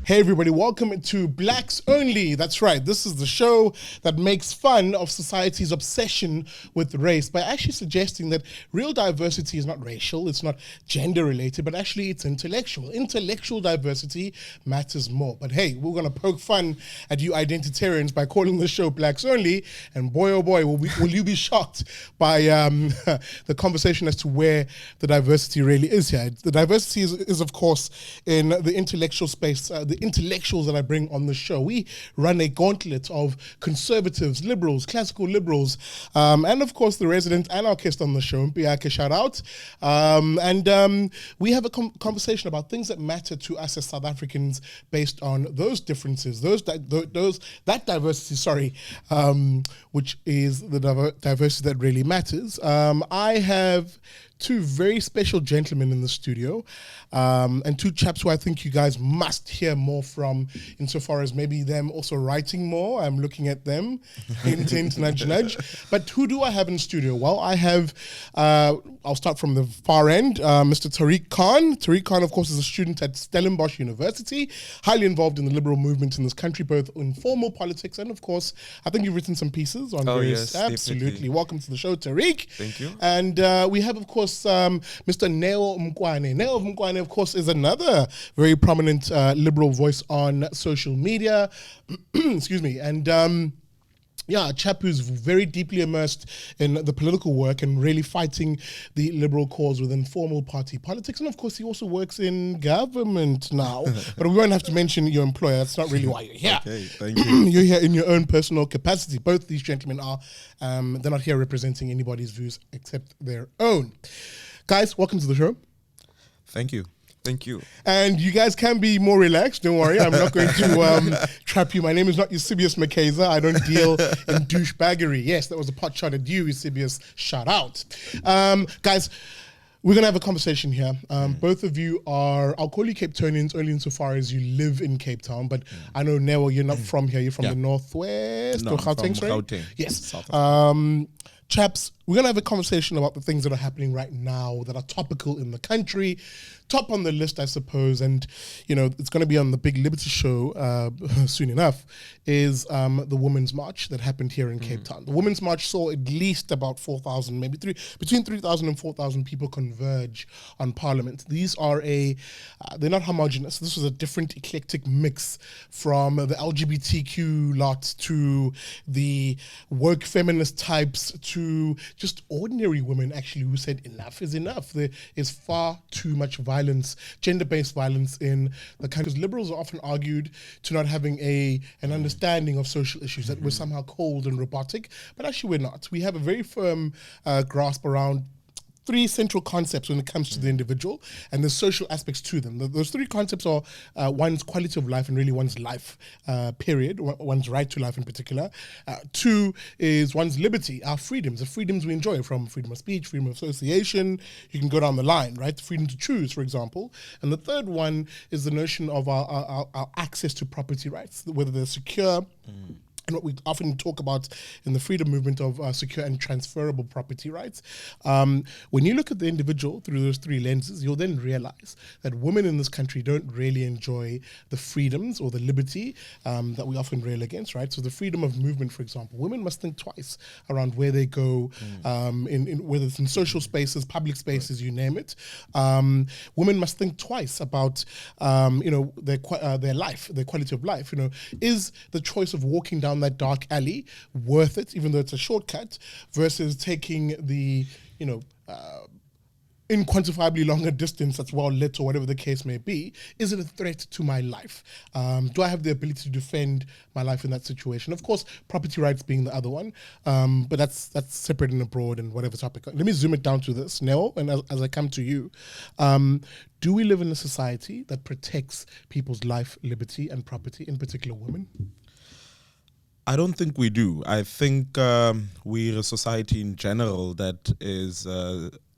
Hey everybody, welcome to Blacks Only. That's right, this is the show that makes fun of society's obsession with race by actually suggesting that real diversity is not racial, it's not gender related, but actually it's intellectual. Intellectual diversity matters more. But hey, we're gonna poke fun at you identitarians by calling the show Blacks Only, and boy oh boy, will you be shocked by the conversation as to where the diversity really is here. The diversity is of course in the intellectual space, the intellectuals that I bring on the show. We run a gauntlet of conservatives, liberals, classical liberals, and of course the resident anarchist on the show, Mpiake, shout out. We have a conversation about things that matter to us as South Africans based on those differences, that diversity, which is the diversity that really matters. I have two very special gentlemen in the studio, and two chaps who I think you guys must hear more from, insofar as maybe them also writing more. I'm looking at them, hint, hint, nudge, nudge. But who do I have in studio? Well, I have, I'll start from the far end, Mr. Tariq Khan. Tariq Khan, of course, is a student at Stellenbosch University, highly involved in the liberal movement in this country, both in formal politics and, of course, I think you've written some pieces on various. Yes, absolutely. Definitely. Welcome to the show, Tariq. Thank you. And we have, of course, Mr. Neo Mkwane. Neo Mkwane, of course, is another very prominent liberal voice on social media. Excuse me. And a chap who's very deeply immersed in the political work and really fighting the liberal cause within formal party politics. And of course, he also works in government now. But we won't have to mention your employer. That's not really why you're here. Okay, thank you. You're here in your own personal capacity. Both these gentlemen are. They're not here representing anybody's views except their own. Guys, welcome to the show. Thank you. Thank you. And you guys can be more relaxed. Don't worry. I'm not going to trap you. My name is not Eusebius Makeza. I don't deal in douchebaggery. Yes, that was a pot shot at you, Eusebius. Shout out. Guys, we're going to have a conversation here. Both of you are, I'll call you Cape Townians only insofar as you live in Cape Town, but I know, Neo, you're not from here. You're from the northwest or Gauteng, sorry? Gauteng. Yes. South Chaps, we're going to have a conversation about the things that are happening right now that are topical in the country. Top on the list, I suppose, and it's going to be on the Big Liberty show soon enough, is the Women's March that happened here in Cape Town. The Women's March saw at least about 4,000, maybe between 3,000 and 4,000 people converge on Parliament. These are they're not homogenous. This was a different eclectic mix from the LGBTQ lot to the woke feminist types to just ordinary women actually who said enough is enough. There is far too much violence, gender-based violence in the country. Because liberals are often argued to not having an understanding of social issues, that we're somehow cold and robotic, but actually we're not. We have a very firm grasp around three central concepts when it comes to the individual and the social aspects to them. Those three concepts are one's quality of life and really one's life, period, one's right to life in particular. Two is one's liberty, our freedoms, the freedoms we enjoy, from freedom of speech, freedom of association, you can go down the line, right? Freedom to choose, for example. And the third one is the notion of our access to property rights, whether they're secure, and what we often talk about in the freedom movement of secure and transferable property rights. When you look at the individual through those three lenses, you'll then realize that women in this country don't really enjoy the freedoms or the liberty that we often rail against, right? So the freedom of movement, for example, women must think twice around where they go, in whether it's in social spaces, public spaces, you name it. Women must think twice about their life, their quality of life. Is the choice of walking down that dark alley worth it, even though it's a shortcut, versus taking the inquantifiably longer distance that's well lit or whatever the case may be? Is it a threat to my life? Do I have the ability to defend my life in that situation? Of course, property rights being the other one, but that's separate and abroad and whatever topic. Let me zoom it down to this, Neo, and as I come to you, do we live in a society that protects people's life, liberty and property, in particular women? I don't think we do. I think we're a society in general that is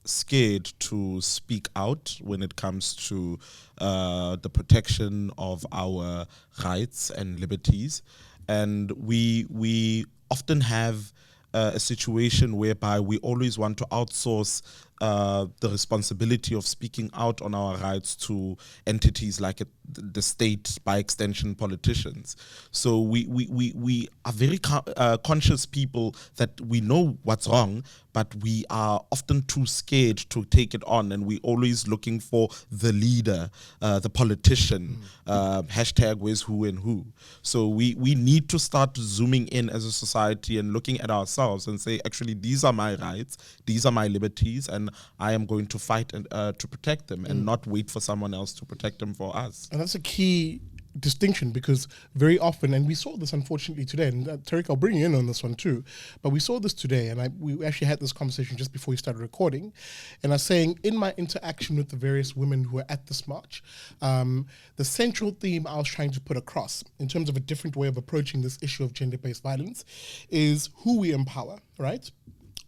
scared to speak out when it comes to the protection of our rights and liberties. And we often have a situation whereby we always want to outsource the responsibility of speaking out on our rights to entities like the state, by extension, politicians. So we are very conscious people that we know what's wrong, but we are often too scared to take it on, and we're always looking for the leader, the politician, hashtag where's who and who. So we need to start zooming in as a society and looking at ourselves and say, actually, these are my rights, these are my liberties, and I am going to fight and to protect them, and not wait for someone else to protect them for us. And that's a key distinction, because very often, and we saw this unfortunately today, and Tariq, I'll bring you in on this one too, but we saw this today, and we actually had this conversation just before we started recording, and I was saying, in my interaction with the various women who were at this march, the central theme I was trying to put across in terms of a different way of approaching this issue of gender-based violence is who we empower, right?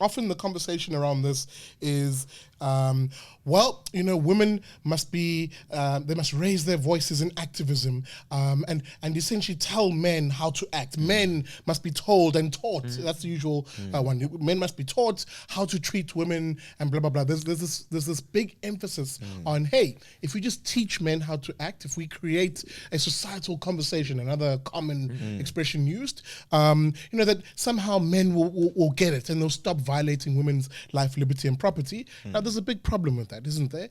Often the conversation around this is, well, you know, women must be, they must raise their voices in activism, and essentially tell men how to act. Men must be told and taught. That's the usual one. Men must be taught how to treat women and blah, blah, blah. There's this big emphasis on, hey, if we just teach men how to act, if we create a societal conversation, another common expression used, you know, that somehow men will get it and they'll stop violating women's life, liberty, and property. Now, there's a big problem with that, isn't there?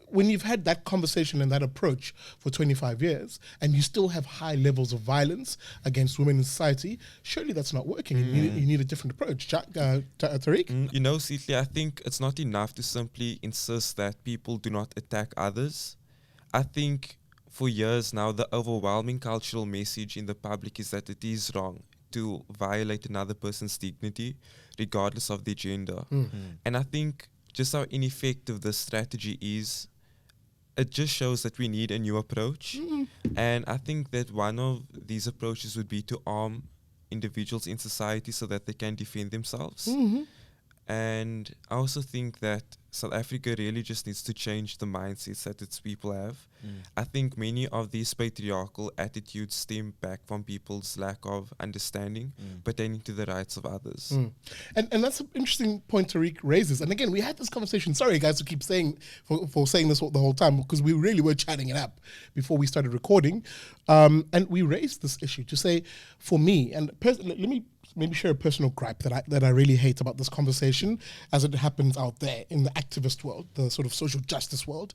When you've had that conversation and that approach for 25 years, and you still have high levels of violence against women in society, surely that's not working. You need a different approach. Tariq? You know, Sitli, I think it's not enough to simply insist that people do not attack others. I think for years now, the overwhelming cultural message in the public is that it is wrong to violate another person's dignity, regardless of their gender. And I think just how ineffective this strategy is, it just shows that we need a new approach. And I think that one of these approaches would be to arm individuals in society so that they can defend themselves. And I also think that South Africa really just needs to change the mindsets that its people have. I think many of these patriarchal attitudes stem back from people's lack of understanding pertaining to the rights of others. And that's an interesting point Tariq raises. And again, we had this conversation. Sorry, guys, to keep saying for saying this the whole time, because we really were chatting it up before we started recording. And we raised this issue to say, for me, and let me maybe share a personal gripe that I really hate about this conversation as it happens out there in the activist world, the sort of social justice world.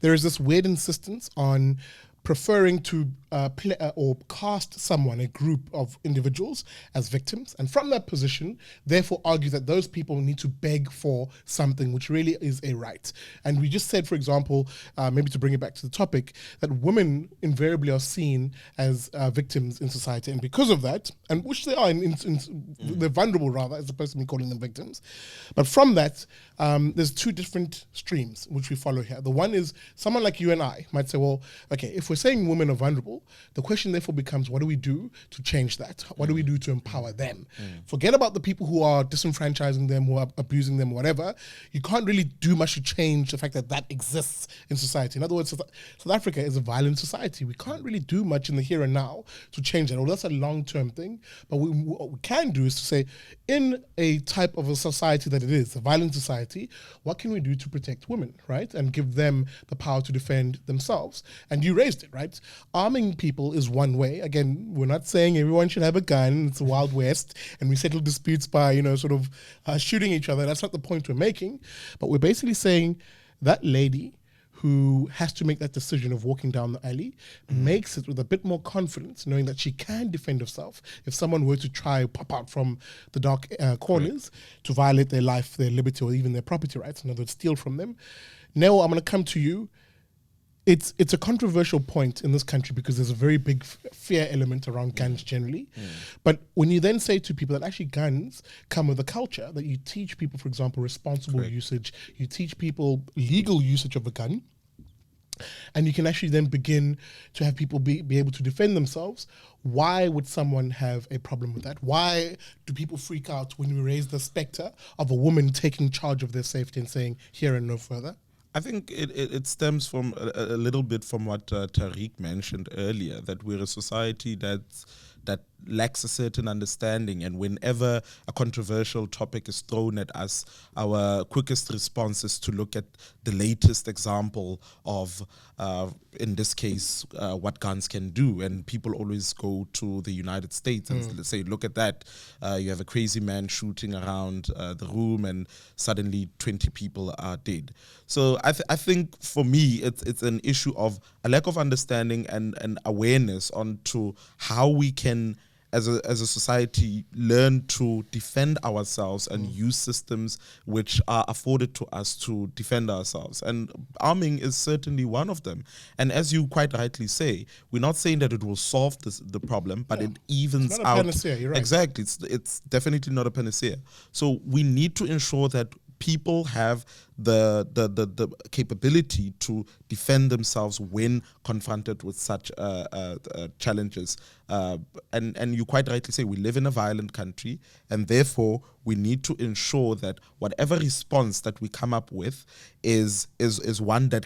There is this weird insistence on preferring to play or cast someone, a group of individuals, as victims, and from that position, therefore argue that those people need to beg for something which really is a right. And we just said, for example, maybe to bring it back to the topic, that women invariably are seen as victims in society, and because of that, and which they are, they're vulnerable rather, as opposed to me calling them victims. But from that, there's two different streams which we follow here. The one is someone like you and I might say, well, okay, if we're saying women are vulnerable, the question therefore becomes, what do we do to change that? What do we do to empower them? Forget about the people who are disenfranchising them, who are abusing them, whatever. You can't really do much to change the fact that that exists in society. In other words, South Africa is a violent society. We can't really do much in the here and now to change that. Well, that's a long-term thing. But what we can do is to say, in a type of a society that it is, a violent society, what can we do to protect women, right? And give them the power to defend themselves. And you raised it, right? Arming people is one way. Again, we're not saying everyone should have a gun. It's the Wild West, and we settle disputes by, shooting each other. That's not the point we're making. But we're basically saying that lady who has to make that decision of walking down the alley makes it with a bit more confidence, knowing that she can defend herself if someone were to try pop out from the dark corners to violate their life, their liberty, or even their property rights, in other words, steal from them. Neo, I'm going to come to you. It's a controversial point in this country because there's a very big fear element around guns generally. But when you then say to people that actually guns come with a culture, that you teach people, for example, responsible usage, you teach people legal usage of a gun, and you can actually then begin to have people be able to defend themselves, why would someone have a problem with that? Why do people freak out when we raise the specter of a woman taking charge of their safety and saying, here and no further? I think it stems from a little bit from what Tariq mentioned earlier, that we're a society that lacks a certain understanding, and whenever a controversial topic is thrown at us, our quickest response is to look at the latest example of, in this case, what guns can do. And people always go to the United States and say, look at that. You have a crazy man shooting around the room and suddenly 20 people are dead. So I think for me, it's an issue of a lack of understanding and awareness onto how we can, as a society, learn to defend ourselves and use systems which are afforded to us to defend ourselves. And arming is certainly one of them. And as you quite rightly say, we're not saying that it will solve the problem, but it evens It's not a out. panacea, you're right. Exactly. It's definitely not a panacea. So we need to ensure that people have the capability to defend themselves when confronted with such challenges. And you quite rightly say we live in a violent country, and therefore we need to ensure that whatever response that we come up with is one that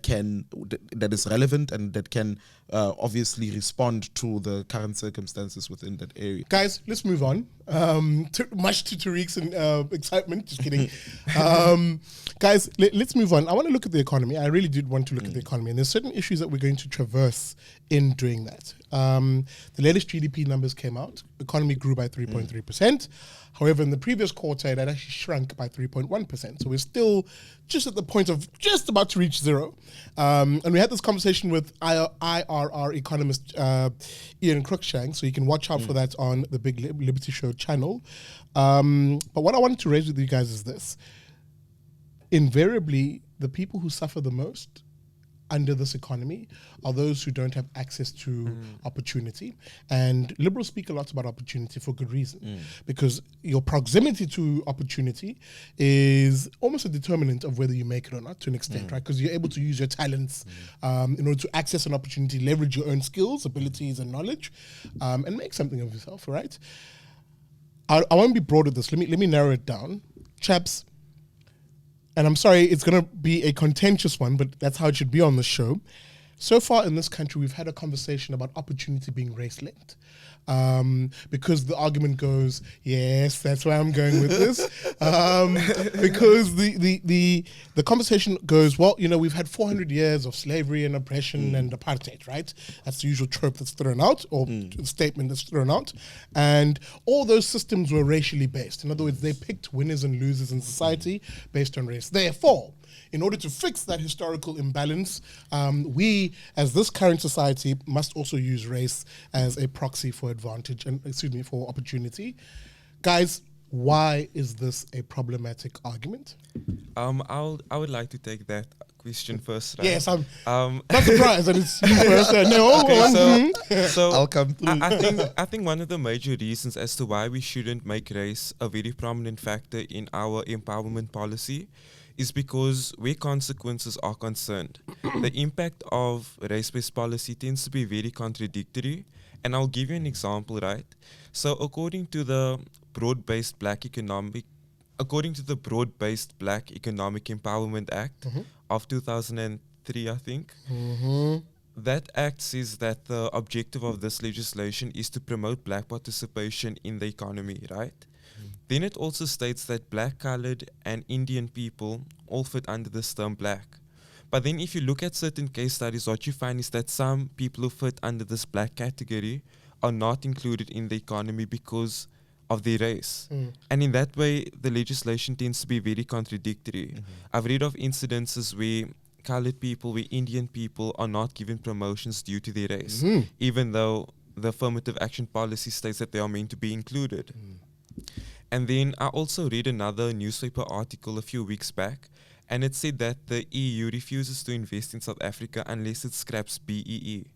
is relevant and that can obviously respond to the current circumstances within that area. Guys, let's move on. Much to Tariq's excitement. Just kidding. Guys, let's move on. I want to look at the economy. I really did want to look at the economy. And there's certain issues that we're going to traverse in doing that. The latest GDP numbers came out. The economy grew by 3.3%. However, in the previous quarter, it had actually shrunk by 3.1%. So we're still just at the point of just about to reach zero. And we had this conversation with IRR economist Ian Cruikshank, so you can watch out for that on the Big Liberty Show channel. But what I wanted to raise with you guys is this. Invariably, the people who suffer the most under this economy are those who don't have access to opportunity. And liberals speak a lot about opportunity for good reason, because your proximity to opportunity is almost a determinant of whether you make it or not, to an extent, right? Because you're able to use your talents in order to access an opportunity, leverage your own skills, abilities, and knowledge, and make something of yourself, right? I won't be broad with this. Let me narrow it down. Chaps, and I'm sorry, it's going to be a contentious one, but that's how it should be on the show. So far in this country, we've had a conversation about opportunity being race-linked. Because the argument goes, yes, that's why I'm going with this. Because the conversation goes, well, we've had 400 years of slavery and oppression and apartheid, right? That's the usual trope that's thrown out, or statement that's thrown out. And all those systems were racially based. In other words, they picked winners and losers in society based on race. Therefore, in order to fix that historical imbalance, we, as this current society, must also use race as a proxy for advantage and, for opportunity. Guys, why is this a problematic argument? I would like to take that question first. Right? Yes, I'm not surprised that it's you first. So I'll come through. I think one of the major reasons as to why we shouldn't make race a very prominent factor in our empowerment policy is because where consequences are concerned, the impact of race-based policy tends to be very contradictory. And I'll give you an example, right? So according to the broad-based Black Economic Empowerment Act of 2003, I think, that act says that the objective of this legislation is to promote Black participation in the economy, right? Then it also states that Black, colored, and Indian people all fit under this term Black. But then if you look at certain case studies, what you find is that some people who fit under this Black category are not included in the economy because of their race. And in that way, the legislation tends to be very contradictory. I've read of incidences where colored people, where Indian people are not given promotions due to their race, even though the affirmative action policy states that they are meant to be included. And then I also read another newspaper article a few weeks back, and it said that the EU refuses to invest in South Africa unless it scraps BEE.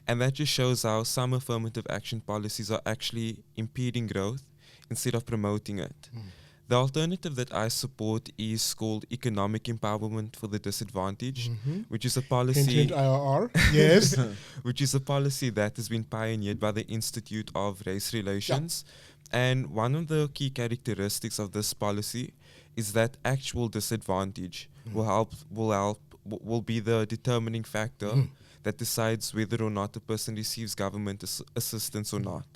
And that just shows how some affirmative action policies are actually impeding growth instead of promoting it. The alternative that I support is called economic empowerment for the disadvantaged, which is a policy Hint, IRR, yes. which is a policy that has been pioneered by the Institute of Race Relations. And one of the key characteristics of this policy is that actual disadvantage will be the determining factor that decides whether or not a person receives government assistance or not.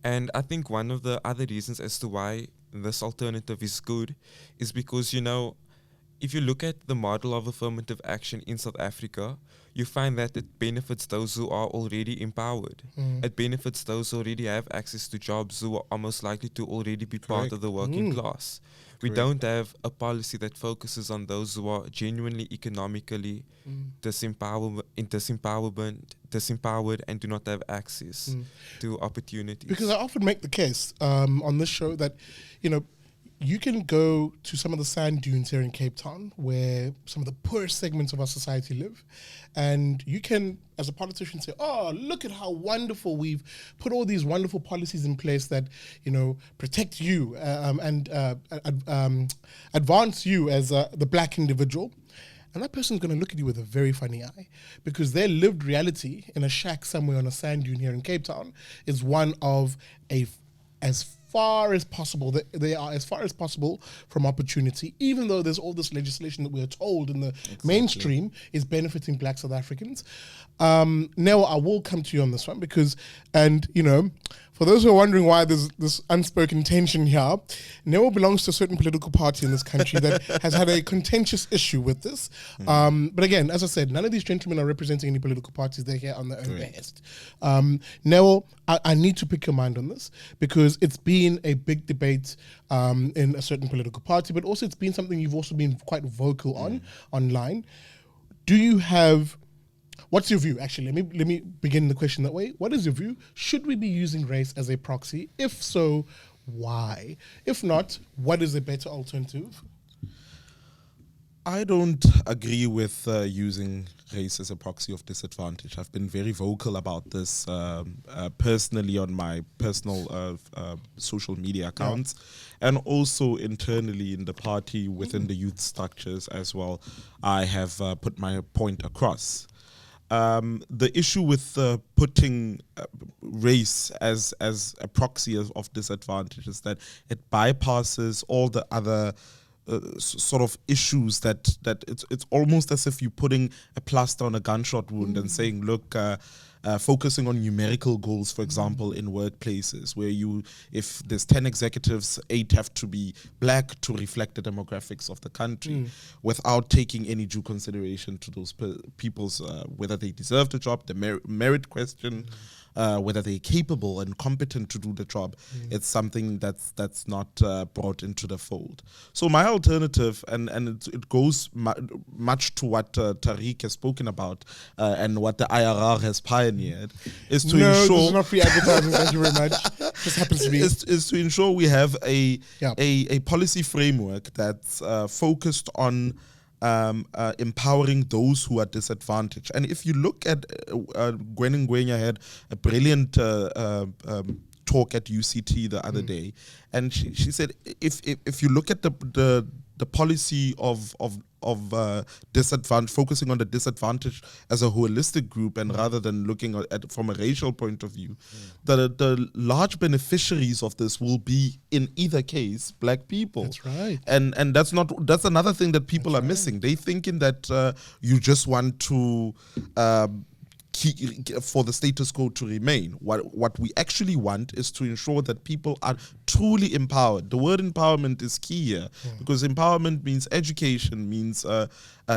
And I think one of the other reasons as to why this alternative is good is because, if you look at the model of affirmative action in South Africa, you find that it benefits those who are already empowered. It benefits those who already have access to jobs, who are most likely to already be part of the working class. We don't have a policy that focuses on those who are genuinely economically disempowered and do not have access to opportunities. Because I often make the case on this show that, you can go to some of the sand dunes here in Cape Town where some of the poorest segments of our society live, and you can, as a politician, say, oh, look at how wonderful we've put all these wonderful policies in place that, protect you and advance you as the black individual. And that person's going to look at you with a very funny eye, because their lived reality in a shack somewhere on a sand dune here in Cape Town is one of as far as possible, they are as far as possible from opportunity, even though there's all this legislation that we are told in the mainstream is benefiting black South Africans. Neo, I will come to you on this one because, for those who are wondering why there's this unspoken tension here, Neo belongs to a certain political party in this country that has had a contentious issue with this. But again, as I said, none of these gentlemen are representing any political parties. They're here on their own behest. Neo, I need to pick your mind on this because it's been a big debate in a certain political party, but also it's been something you've also been quite vocal on online. Do you have... What's your view? Actually, let me begin the question that way. What is your view? Should we be using race as a proxy? If so, why? If not, what is a better alternative? I don't agree with using race as a proxy of disadvantage. I've been very vocal about this personally on my personal social media accounts, and also internally in the party within the youth structures as well. I have put my point across. The issue with putting race as a proxy of disadvantage is that it bypasses all the other sort of issues that it's almost as if you're putting a plaster on a gunshot wound and saying, look, focusing on numerical goals, for example, in workplaces where if there's 10 executives, 8 have to be black to reflect the demographics of the country without taking any due consideration to those people's, whether they deserve the job, the merit question, whether they're capable and competent to do the job. It's something that's not brought into the fold. So my alternative, and it goes much to what Tariq has spoken about and what the IRR has pioneered, is to ensure... No, this is not free advertising, thank you very much. This happens to be... Is to ensure we have a policy framework that's focused on empowering those who are disadvantaged. And if you look at Gwen Ngwenya had a brilliant talk at UCT the other day, and she said if you look at the policy of disadvantage, focusing on the disadvantaged as a holistic group, and rather than looking at from a racial point of view, the large beneficiaries of this will be, in either case, black people. That's right. And that's another thing that people are missing. They thinking that you just want to for the status quo to remain. What we actually want is to ensure that people are truly empowered. The word empowerment is key here, because empowerment means education, means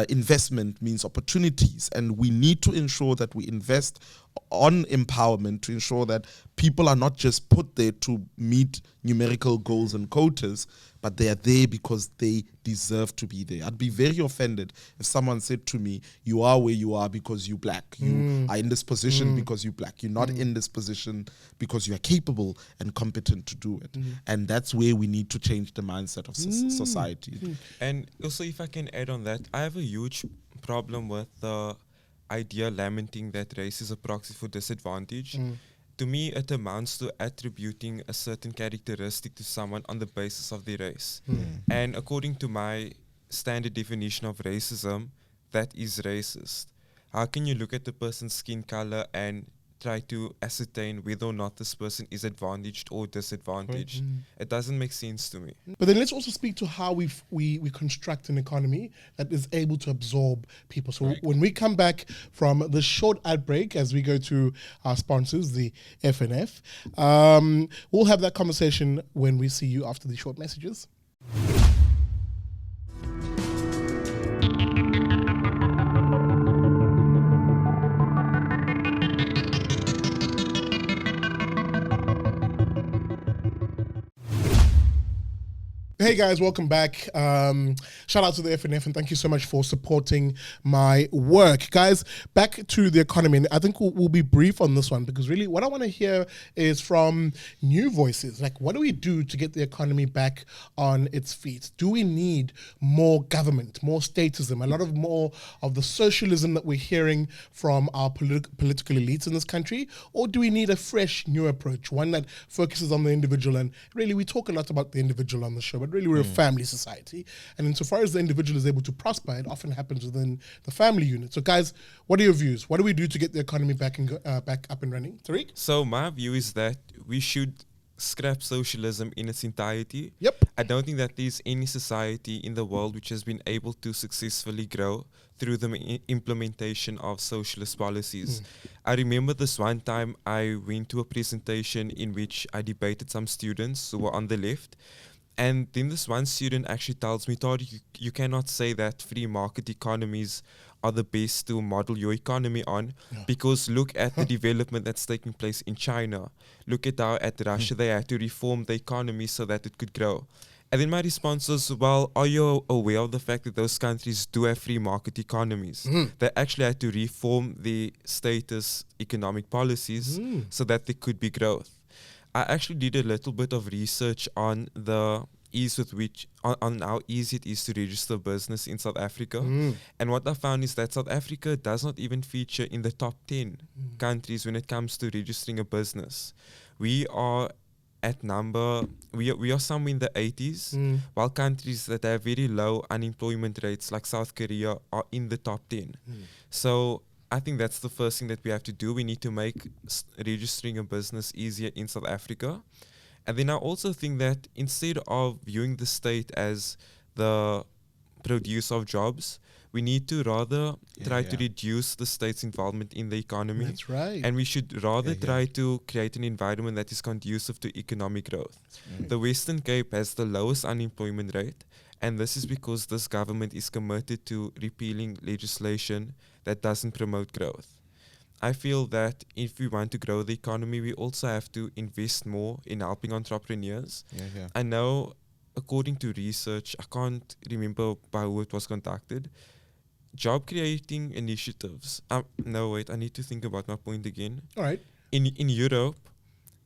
investment, means opportunities, and we need to ensure that we invest on empowerment to ensure that people are not just put there to meet numerical goals and quotas, but they are there because they deserve to be there. I'd be very offended if someone said to me, you are where you are because you're black. You are in this position because you're black. You're not in this position because you are capable and competent to do it. And that's where we need to change the mindset of society. And also, if I can add on that, I have a huge problem with the idea lamenting that race is a proxy for disadvantage. To me, it amounts to attributing a certain characteristic to someone on the basis of their race. And according to my standard definition of racism, that is racist. How can you look at the person's skin color and try to ascertain whether or not this person is advantaged or disadvantaged. It doesn't make sense to me. But then let's also speak to how we construct an economy that is able to absorb people. So when we come back from the short ad break, as we go to our sponsors, the FNF, we'll have that conversation when we see you after the short messages. Hey guys, welcome back. Shout out to the FNF and thank you so much for supporting my work. Guys, back to the economy. And I think we'll be brief on this one because really what I want to hear is from new voices. Like, what do we do to get the economy back on its feet? Do we need more government, more statism, a lot of more of the socialism that we're hearing from our political elites in this country? Or do we need a fresh, new approach, one that focuses on the individual? And really, we talk a lot about the individual on the show, but really we're a family society. And insofar as the individual is able to prosper, it often happens within the family unit. So guys, what are your views? What do we do to get the economy back up and running? Tariq? So my view is that we should scrap socialism in its entirety. Yep. I don't think that there's any society in the world which has been able to successfully grow through the implementation of socialist policies. I remember this one time I went to a presentation in which I debated some students who were on the left. And then this one student actually tells me, Tariq, you cannot say that free market economies are the best to model your economy on, because look at the development that's taking place in China. Look at how at Russia they had to reform the economy so that it could grow. And then my response was, well, are you aware of the fact that those countries do have free market economies? They actually had to reform the status economic policies so that there could be growth. I actually did a little bit of research on the ease with which, on how easy it is to register a business in South Africa. And what I found is that South Africa does not even feature in the top 10 countries when it comes to registering a business. We are at we are somewhere in the 80s, while countries that have very low unemployment rates like South Korea are in the top 10. So I think that's the first thing that we have to do. We need to make registering a business easier in South Africa. And then I also think that instead of viewing the state as the producer of jobs, we need to rather try to reduce the state's involvement in the economy. That's right. And we should rather try to create an environment that is conducive to economic growth. The Western Cape has the lowest unemployment rate, and this is because this government is committed to repealing legislation that doesn't promote growth. I feel that if we want to grow the economy, we also have to invest more in helping entrepreneurs. I know, according to research, I can't remember by who it was conducted, job creating initiatives. No, wait, I need to think about my point again. All right. In Europe,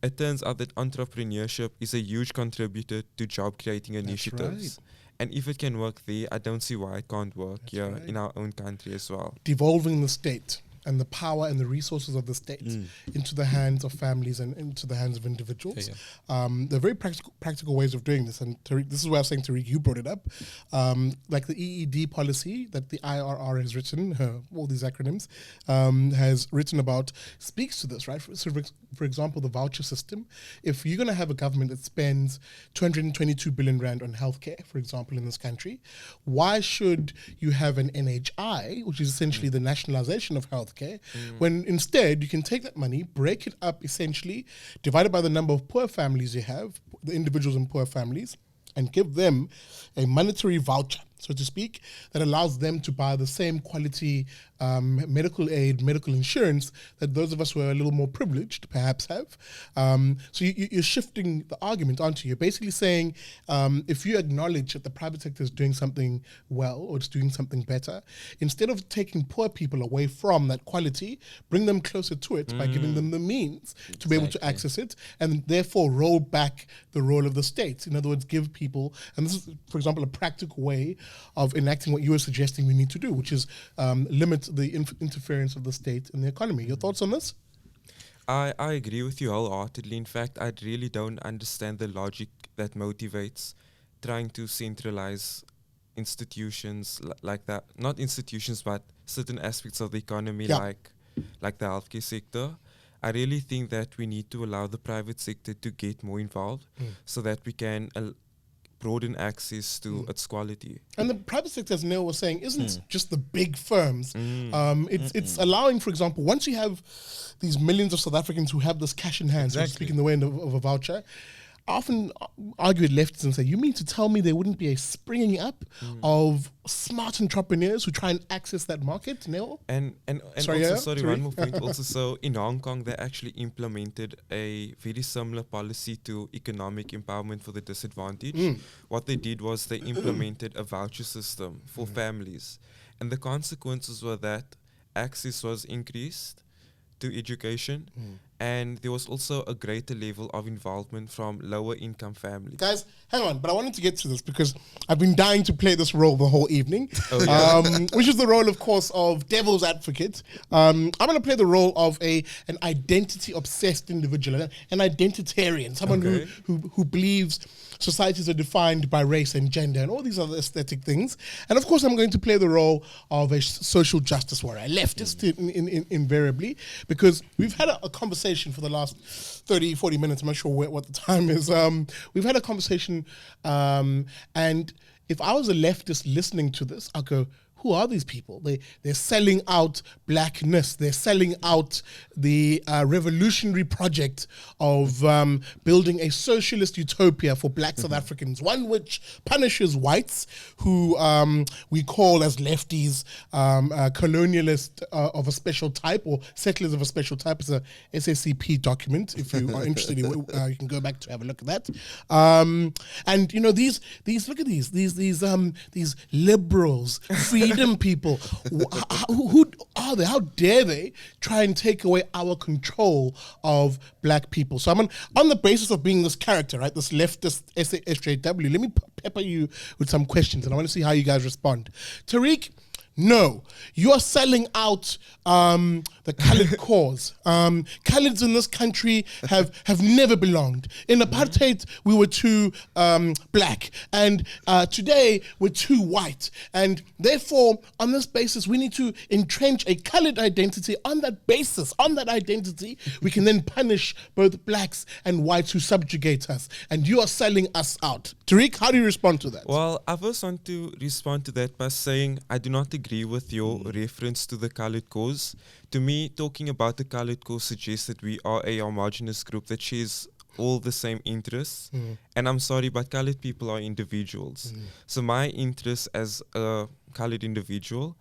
it turns out that entrepreneurship is a huge contributor to job creating initiatives. Right. And if it can work there, I don't see why it can't work here in our own country as well. Devolving the state and the power and the resources of the state into the hands of families and into the hands of individuals. There are very practical ways of doing this. And Tariq, this is where I was saying, Tariq, you brought it up. Like the EED policy that the IRR has written, all these acronyms, has written about, speaks to this, right? So for example, the voucher system. If you're going to have a government that spends 222 billion rand on healthcare, for example, in this country, why should you have an NHI, which is essentially the nationalization of healthcare, when instead you can take that money, break it up essentially, divide it by the number of poor families you have, the individuals in poor families, and give them a monetary voucher, so to speak, that allows them to buy the same quality medical aid, medical insurance that those of us who are a little more privileged perhaps have. So you're shifting the argument, aren't you? You're basically saying if you acknowledge that the private sector is doing something well or it's doing something better, instead of taking poor people away from that quality, bring them closer to it by giving them the means to be able to access it, and therefore roll back the role of the state. In other words, give people, and this is, for example, a practical way of enacting what you were suggesting we need to do, which is limit the interference of the state in the economy. Your thoughts on this? I agree with you wholeheartedly. In fact, I really don't understand the logic that motivates trying to centralize institutions like that. Not institutions, but certain aspects of the economy, like the healthcare sector. I really think that we need to allow the private sector to get more involved so that we can broaden access to its quality. And the private sector, as Neo was saying, isn't just the big firms. It's allowing, for example, once you have these millions of South Africans who have this cash in hand, so to speak, in the way of a voucher, I often argue with leftists and say, you mean to tell me there wouldn't be a springing up of smart entrepreneurs who try and access that market, Neo? And Sorry, one more point. Also, so in Hong Kong, they actually implemented a very similar policy to economic empowerment for the disadvantaged. What they did was they implemented a voucher system for families. And the consequences were that access was increased to education, and there was also a greater level of involvement from lower income families. Guys, hang on, but I wanted to get to this because I've been dying to play this role the whole evening, which is the role, of course, of devil's advocate. I'm going to play the role of an identity-obsessed individual, an identitarian, someone who believes societies are defined by race and gender and all these other aesthetic things. And of course, I'm going to play the role of a social justice warrior, a leftist invariably, because we've had a conversation for the last 30, 40 minutes. I'm not sure what the time is. We've had a conversation, and if I was a leftist listening to this, I'll go, who are these people? They're selling out blackness. They're selling out the revolutionary project of building a socialist utopia for black South Africans, one which punishes whites who we call as lefties colonialists of a special type or settlers of a special type. It's a SACP document. If you are interested, you can go back to have a look at that. And you know these look at these liberals, freedom people. Who are they? How dare they try and take away our control of black people? So I'm on the basis of being this character, right? This leftist SJW. Let me pepper you with some questions, and I want to see how you guys respond. Tariq, no, you are selling out the Khalid cause. Khalids in this country have never belonged. In apartheid, we were too black, and today we're too white. And therefore, on this basis, we need to entrench a Khalid identity. On that basis, on that identity, we can then punish both blacks and whites who subjugate us. And you are selling us out. Tariq, how do you respond to that? Well, I first want to respond to that by saying I do not agree with your reference to the Khalid cause. To me, talking about the Khalid cause suggests that we are a homogenous group that shares all the same interests. And I'm sorry, but Khalid people are individuals. So my interest as a Khalid individual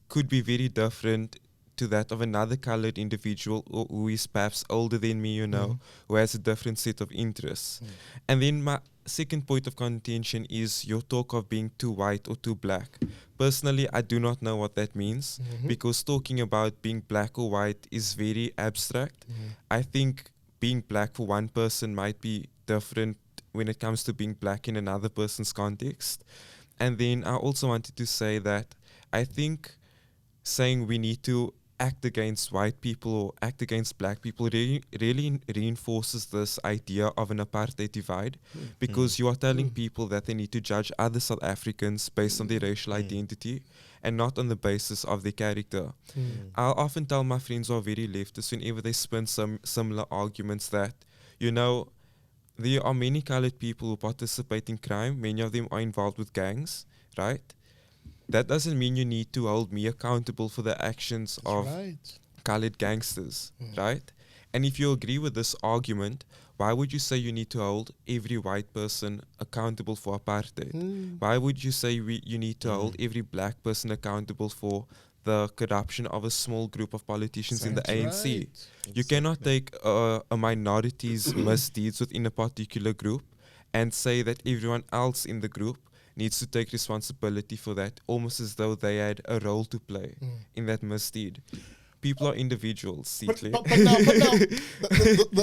could be very different to that of another colored individual who is perhaps older than me, who has a different set of interests. And then my second point of contention is your talk of being too white or too black. Personally, I do not know what that means because talking about being black or white is very abstract. I think being black for one person might be different when it comes to being black in another person's context. And then I also wanted to say that I think saying we need to act against white people or act against black people really reinforces this idea of an apartheid divide because you are telling people that they need to judge other South Africans based on their racial identity and not on the basis of their character. I'll often tell my friends who are very leftist whenever they spin some similar arguments that, there are many colored people who participate in crime. Many of them are involved with gangs, right? That doesn't mean you need to hold me accountable for the actions of colored gangsters, right? And if you agree with this argument, why would you say you need to hold every white person accountable for apartheid? Why would you say you need to hold every black person accountable for the corruption of a small group of politicians in the ANC? You cannot take a minority's misdeeds within a particular group and say that everyone else in the group needs to take responsibility for that, almost as though they had a role to play in that misdeed. People are individuals, but now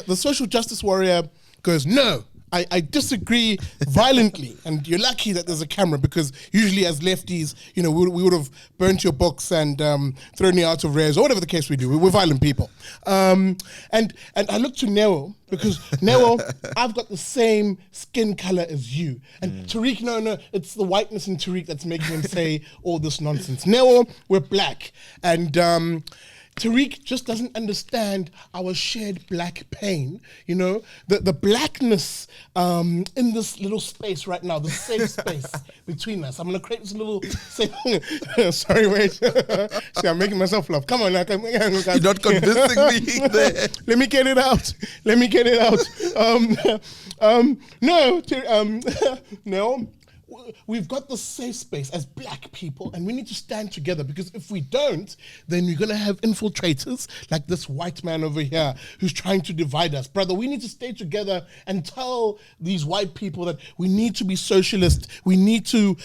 the social justice warrior goes, no, I disagree violently. And you're lucky that there's a camera because usually as lefties, we would have burnt your books and thrown you out of rares or whatever the case we do. We're violent people. And I look to Neo because Neo, I've got the same skin color as you. And Tariq, no, it's the whiteness in Tariq that's making him say all this nonsense. Neo, we're black. And Tariq just doesn't understand our shared black pain. You know, the blackness in this little space right now, the safe space between us. I'm gonna create this little safe. Sorry, wait. See, I'm making myself laugh. Come on, now. You're not convincing me there. Let me get it out. Let me get it out. No. We've got the safe space as black people, and we need to stand together, because if we don't, then we're going to have infiltrators like this white man over here who's trying to divide us. Brother, we need to stay together and tell these white people that we need to be socialist. We need to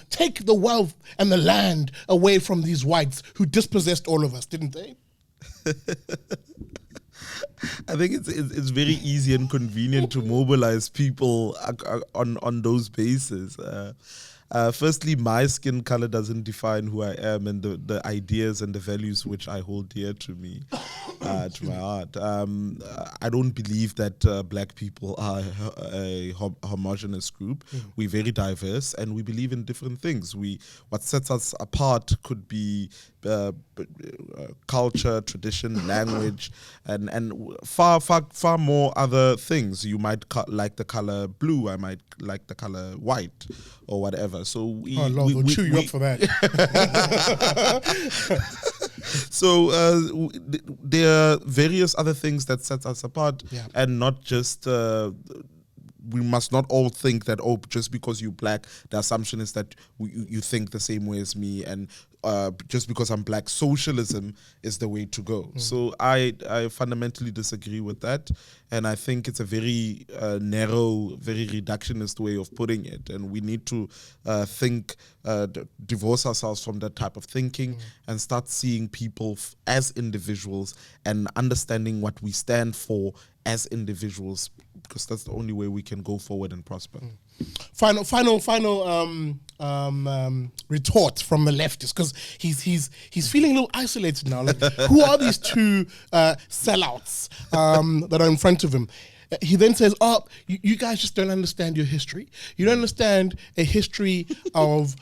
take the wealth and the land away from these whites who dispossessed all of us, didn't they? I think it's very easy and convenient to mobilize people on those bases. Firstly, my skin color doesn't define who I am and the ideas and the values which I hold dear to me, to my heart. I don't believe that black people are a homogenous group. We're very diverse and we believe in different things. What sets us apart could be culture, tradition, language, and far more other things. You might like the color blue, I might like the color white, or whatever. So they'll chew you up for that. So there are various other things that set us apart, and not just. We must not all think that, just because you're black, the assumption is that you think the same way as me, and just because I'm black, socialism is the way to go. So I fundamentally disagree with that, and I think it's a very narrow, very reductionist way of putting it, and we need to divorce ourselves from that type of thinking and start seeing people as individuals and understanding what we stand for as individuals, because that's the only way we can go forward and prosper. Final retort from the leftist, because he's feeling a little isolated now. Like, who are these two sellouts that are in front of him? He then says, you guys just don't understand your history. You don't understand a history of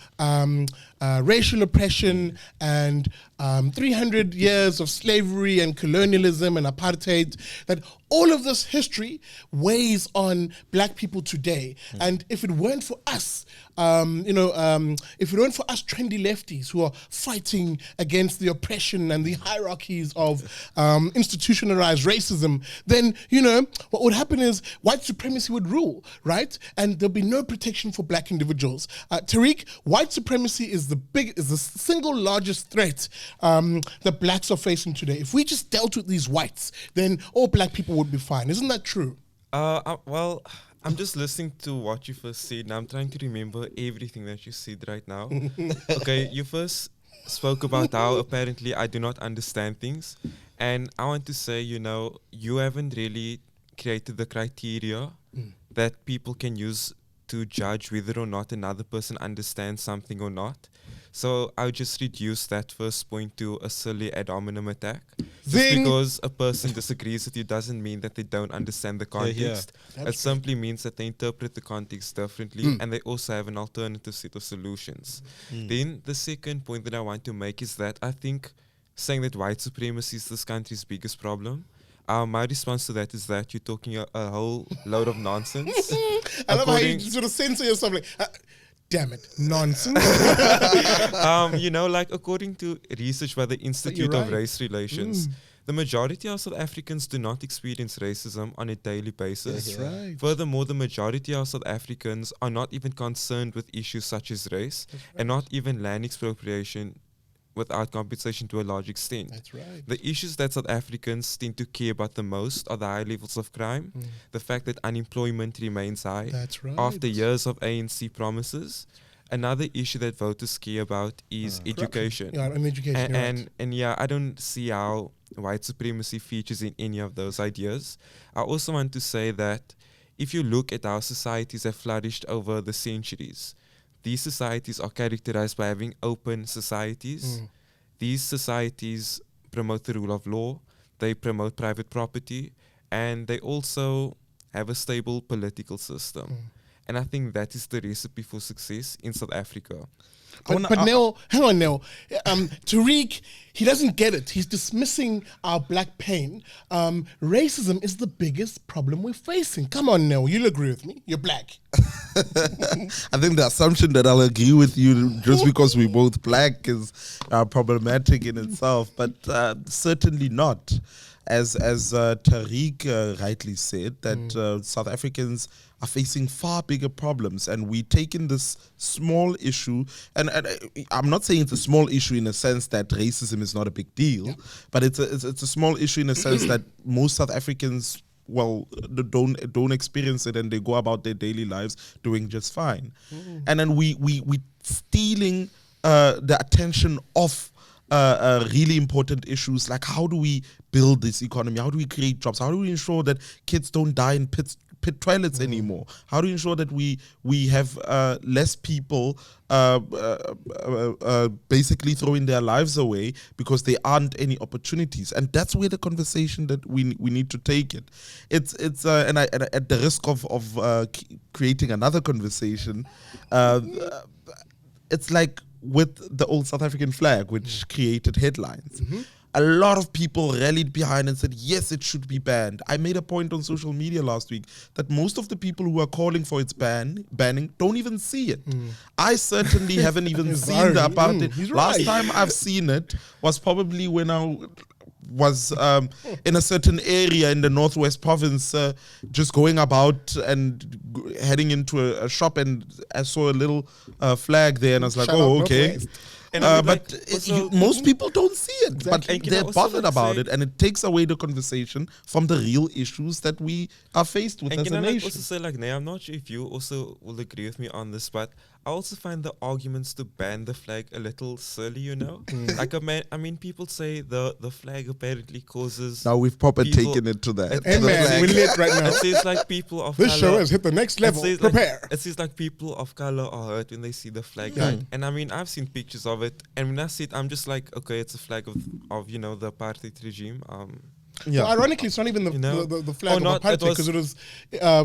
racial oppression and 300 years of slavery and colonialism and apartheid, that all of this history weighs on black people today. And if it weren't for us, if it weren't for us trendy lefties who are fighting against the oppression and the hierarchies of institutionalized racism, then, what would happen is white supremacy would rule, right? And there'll be no protection for black individuals. Tariq, white supremacy is the single largest threat that blacks are facing today. If we just dealt with these whites, then all black people would be fine. Isn't that true? Well, I'm just listening to what you first said, and I'm trying to remember everything that you said right now. Okay, you first spoke about how apparently I do not understand things, and I want to say, you haven't really created the criteria that people can use to judge whether or not another person understands something or not. So I would just reduce that first point to a silly ad hominem attack. Just because a person disagrees with you doesn't mean that they don't understand the context. It simply means that they interpret the context differently, and they also have an alternative set of solutions. Then the second point that I want to make is that I think saying that white supremacy is this country's biggest problem, my response to that is that you're talking a whole load of nonsense. I love how you sort of censor yourself, like, damn it, nonsense. According to research by the Institute of Race Relations, the majority of South Africans do not experience racism on a daily basis. That's right. Furthermore, the majority of South Africans are not even concerned with issues such as race, and not even land expropriation without compensation to a large extent. That's right. The issues that South Africans tend to care about the most are the high levels of crime, the fact that unemployment remains high That's right. after years of ANC promises. Another issue that voters care about is education. Yeah, and education. And I don't see how white supremacy features in any of those ideas. I also want to say that if you look at how societies have flourished over the centuries, these societies are characterized by having open societies. These societies promote the rule of law, they promote private property, and they also have a stable political system. And I think that is the recipe for success in South Africa. But Neo, hang on, Neo. Tariq, he doesn't get it. He's dismissing our black pain. Racism is the biggest problem we're facing. Come on, Neo, you'll agree with me. You're black. I think the assumption that I'll agree with you just because we're both black is problematic in itself, but certainly not. As Tariq rightly said, that South Africans are facing far bigger problems, and we taking this small issue, and I'm not saying it's a small issue in a sense that racism is not a big deal, but it's a small issue in a sense that most South Africans, well, don't experience it, and they go about their daily lives doing just fine. And then we stealing the attention of really important issues like how do we build this economy, how do we create jobs, how do we ensure that kids don't die in pit toilets anymore, how do we ensure that we have less people basically throwing their lives away because there aren't any opportunities. And that's where the conversation that we need to take it. It's and at the risk of creating another conversation, it's like with the old South African flag, which created headlines. A lot of people rallied behind and said, yes, it should be banned. I made a point on social media last week that most of the people who are calling for its banning don't even see it. I certainly haven't even seen the apartheid. Last time I've seen it was probably when I was in a certain area in the Northwest Province, just going about and heading into a shop, and I saw a little flag there, and I was like, oh, okay. But most people don't see it, exactly. But they're bothered about it, and it takes away the conversation from the real issues that we are faced with as a nation. And also say, like, Nay, I'm not sure if you also will agree with me on this, but I also find the arguments to ban the flag a little silly, you know? Like, I mean, people say the flag apparently causes... Now we've proper taken it to that. Hey man, we're lit right now. It says like people of this color... show has hit the next level. Prepare. It says like people of color are hurt when they see the flag. And I mean, I've seen pictures of it, and when I see it, I'm just like, okay, it's a flag of you know, the apartheid regime. Well, ironically, it's not even the flag of apartheid, because it was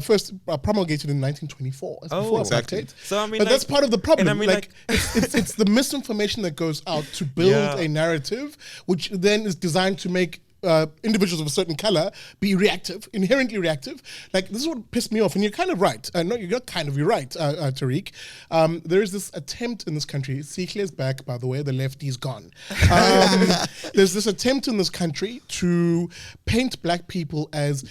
first promulgated in 1924. That's before apartheid. So I mean, but like, that's part of the problem. I mean, like it's the misinformation that goes out to build a narrative, which then is designed to make individuals of a certain color be reactive, inherently reactive. Like, this is what pissed me off, and you're kind of right. No, you're right, Tariq. There is this attempt in this country. Sikle's back, by the way. The lefty's gone. There's this attempt in this country to paint black people as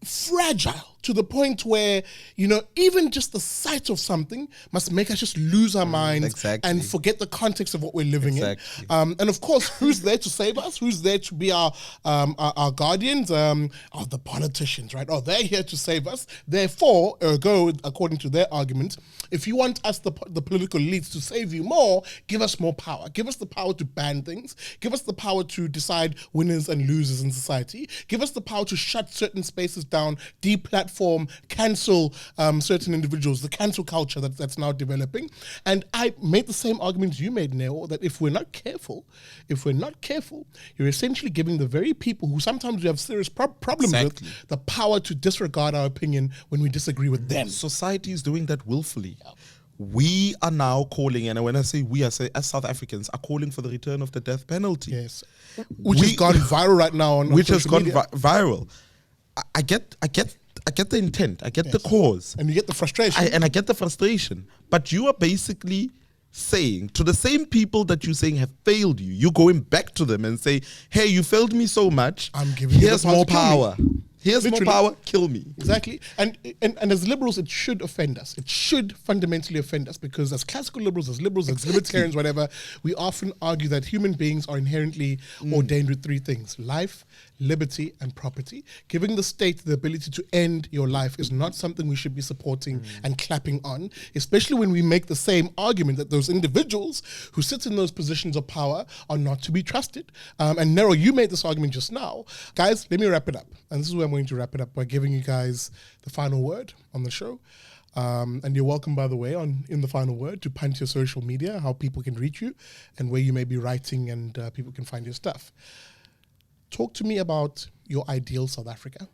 fragile, to the point where, you know, even just the sight of something must make us just lose our minds and forget the context of what we're living in. And of course, who's there to save us? Who's there to be our guardians? Are the politicians, right? Oh, they're here to save us. Therefore, ergo, according to their argument, if you want us, the political elites, to save you more, give us more power. Give us the power to ban things. Give us the power to decide winners and losers in society. Give us the power to shut certain spaces down, deplatform, cancel certain individuals, the cancel culture that's now developing. And I made the same argument you made, Neo, that if we're not careful, you're essentially giving the very people who sometimes we have serious problems with the power to disregard our opinion when we disagree with them. Society is doing that willfully. We are now calling, and when I say we, I say as South Africans, are calling for the return of the death penalty. Yes, which has gone viral right now on which has social gone media. Viral. I get the intent, I get the cause, and you get the frustration, and I get the frustration. But you are basically saying to the same people that you're saying have failed you, you're going back to them and say, "Hey, you failed me so much. I'm giving you more power. Here's Literally. more power, kill me." Exactly. And as liberals, it should offend us. It should fundamentally offend us, because as classical liberals, as libertarians, whatever, we often argue that human beings are inherently ordained with three things: life, liberty, and property. Giving the state the ability to end your life is not something we should be supporting and clapping on, especially when we make the same argument that those individuals who sit in those positions of power are not to be trusted. And Nero, you made this argument just now. Guys, let me wrap it up. And this is where I'm going to wrap it up by giving you guys the final word on the show. And you're welcome, by the way, in the final word, to punt your social media, how people can reach you, and where you may be writing and people can find your stuff. Talk to me about your ideal South Africa.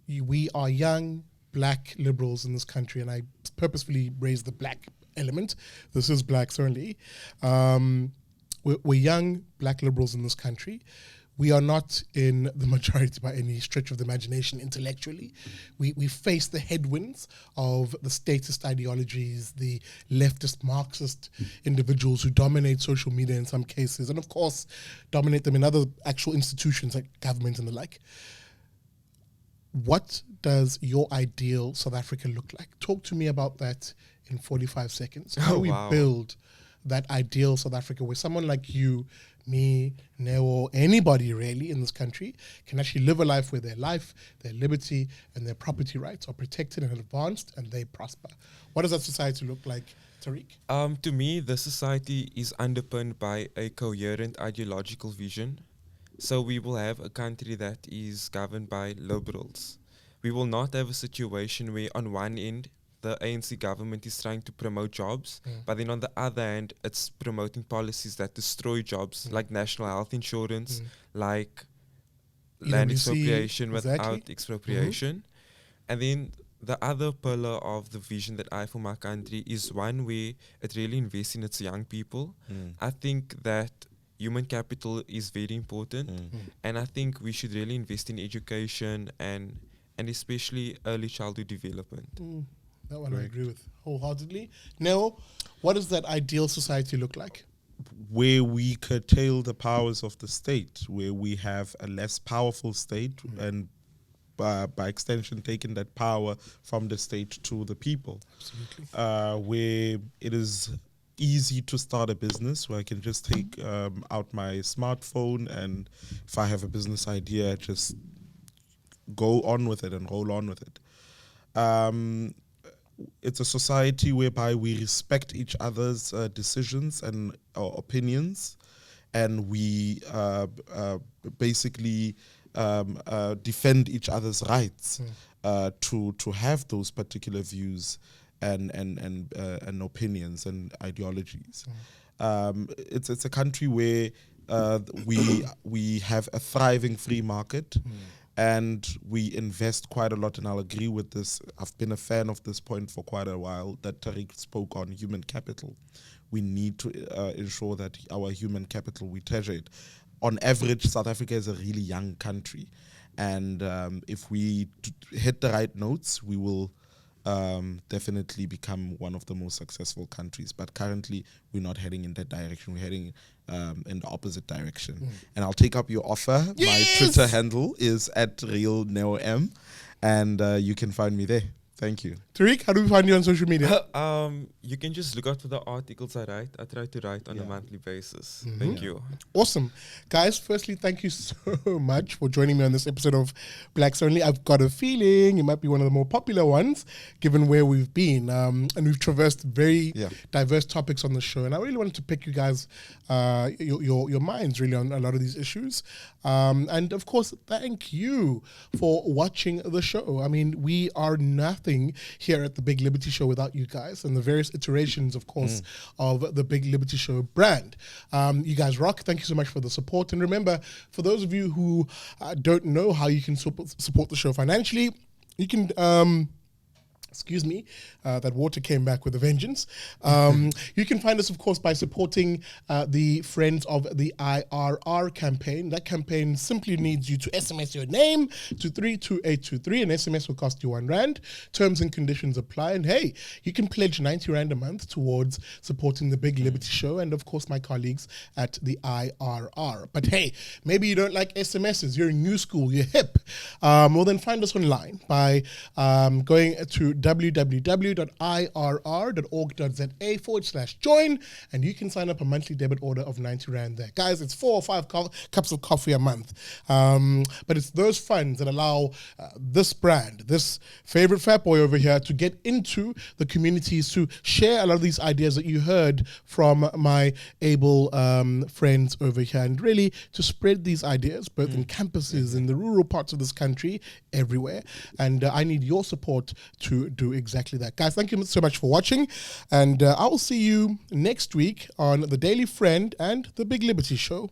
We are young, black liberals in this country, and I purposefully raised the black element. This is black, certainly. We're young black liberals in this country. We are not in the majority by any stretch of the imagination intellectually. We face the headwinds of the statist ideologies, the leftist Marxist individuals who dominate social media in some cases, and of course dominate them in other actual institutions like government and the like. What does your ideal South Africa look like? Talk to me about that in 45 seconds. How do we build that ideal South Africa where someone like you, me, Neo, anybody really in this country can actually live a life where their life, their liberty, and their property rights are protected and advanced and they prosper? What does that society look like, Tariq? To me, the society is underpinned by a coherent ideological vision. So we will have a country that is governed by liberals. We will not have a situation where on one end, the ANC government is trying to promote jobs, but then on the other hand, it's promoting policies that destroy jobs, like national health insurance, like land expropriation without expropriation. And then the other pillar of the vision that I have for my country is one where it really invests in its young people. I think that human capital is very important, and I think we should really invest in education and especially early childhood development. That one I agree with wholeheartedly. Neo, what does that ideal society look like? Where we curtail the powers of the state, where we have a less powerful state and by extension taking that power from the state to the people. Absolutely. Where it is easy to start a business, where I can just take out my smartphone, and if I have a business idea, just go on with it and roll on with it. It's a society whereby we respect each other's decisions and opinions, and we basically defend each other's rights to have those particular views and opinions and ideologies. It's a country where we have a thriving free market. And we invest quite a lot, and I'll agree with this. I've been a fan of this point for quite a while, that Tariq spoke on human capital. We need to ensure that our human capital, we treasure it. On average, South Africa is a really young country. And if we hit the right notes, we will definitely become one of the most successful countries. But currently, we're not heading in that direction. We're heading in the opposite direction. And I'll take up your offer. Yes! My Twitter handle is @RealNeoM, and you can find me there. Thank you. Tariq, how do we find you on social media? You can just look out for the articles I write. I try to write on a monthly basis. Thank you. Awesome. Guys, firstly, thank you so much for joining me on this episode of Blacks Only. I've got a feeling it might be one of the more popular ones, given where we've been. And we've traversed very diverse topics on the show. And I really wanted to pick you guys, your minds really on a lot of these issues. And of course, thank you for watching the show. I mean, we are nothing here at the Big Liberty Show without you guys and the various iterations, of course, of the Big Liberty Show brand. You guys rock. Thank you so much for the support. And remember, for those of you who don't know how you can support the show financially, you can... excuse me, that water came back with a vengeance. You can find us, of course, by supporting the Friends of the IRR campaign. That campaign simply needs you to SMS your name to 32823. An SMS will cost you R1. Terms and conditions apply. And hey, you can pledge 90 Rand a month towards supporting the Big Liberty Show and, of course, my colleagues at the IRR. But hey, maybe you don't like SMSs. You're in new school. You're hip. Well, then find us online by going to www.irr.org.za/join, and you can sign up a monthly debit order of 90 Rand there. Guys, it's 4 or 5 cups of coffee a month. But it's those funds that allow this brand, this favorite fat boy over here, to get into the communities, to share a lot of these ideas that you heard from my able friends over here, and really to spread these ideas both in campuses, in the rural parts of this country, everywhere. And I need your support to do exactly that. Guys, thank you so much for watching, and I will see you next week on The Daily Friend and The Big Liberty Show.